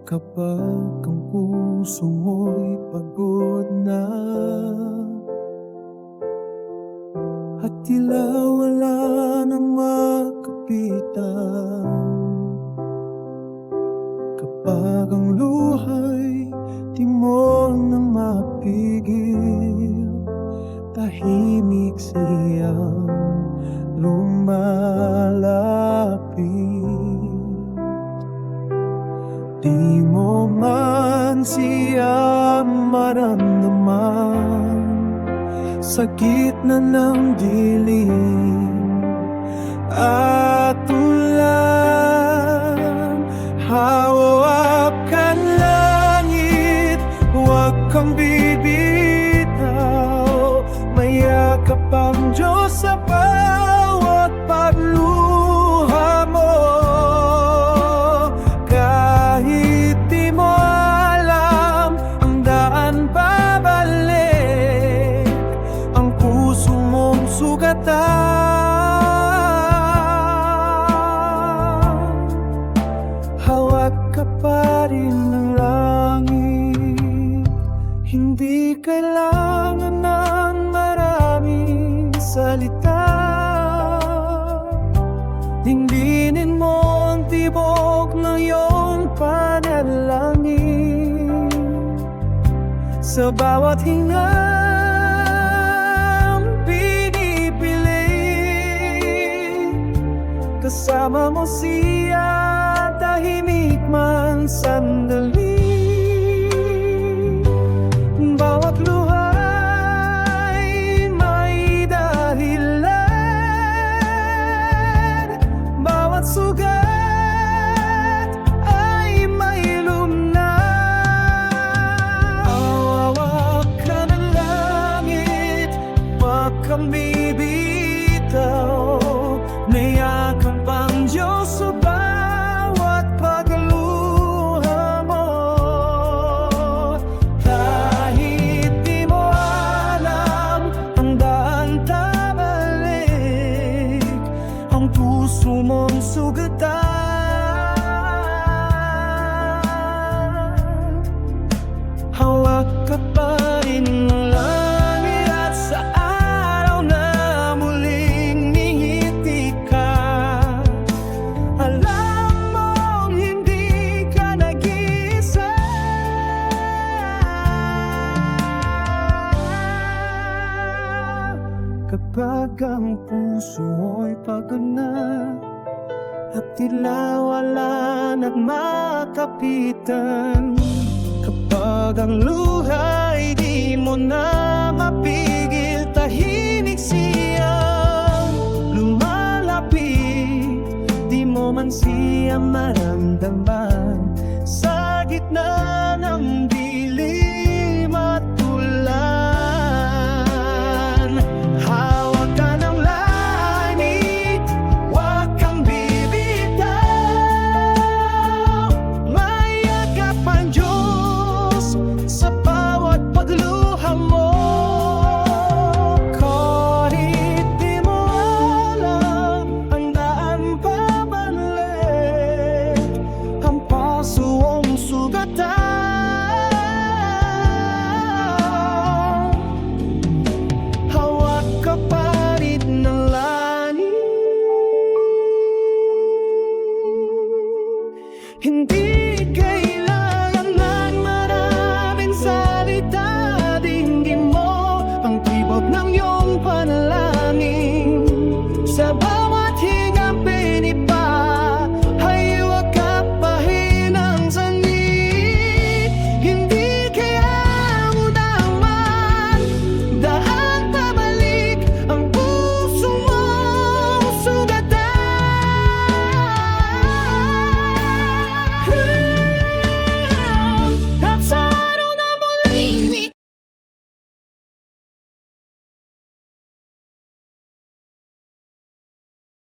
Kapag ang puso mo'y pagod na at tila wala nang makapitan, kapag ang luha'y di mo na mapigil, tahimik siyang lumalapit. Di mo man siya maramdaman sa gitna ng dilim at ulan. Hawak kang langit, huwag kang bibitaw, mayakap ang Diyos sa bawat pagluha mo. Kahit di mo alam ang daan pabalik, ang puso mong sugatan, hawak ka pa rin ng langit. Hindi kailangan ng maraming salita, dingginin mo ang tibok ng iyong panalangin. Sa bawat hingang pinipilit, kasama mo siya, tahimik man sandali. Bawat luha'y may dahilan, bawat sugat ay may lumnan. Hawak ka ng langit, huwag kang bibitaw, mayakap ang Diyos sa bawat pagluha mo. Kahit di mo alam ang daan tabalik, ang puso mong sugatan, hawak ka pa rin ng langit. At sa araw na muling ngingiti ka, alam mong hindi ka nag-iisa. Kapag ang puso mo'y pagod na at tila wala nang makapitan, kapag ang luha'y di mo na mapigil, tahimik siyang lumalapit. Di mo man siya maramdaman sa gitna ng dilim at ulan. Hawak ka ng langit, huwag kang bibitaw, mayakap ang Diyos sa bawat pagluha mo. Kahit di mo alam ang daan pabalik, ang puso mong sugatan, hawak ka pa rin ng langit. Hindi kaya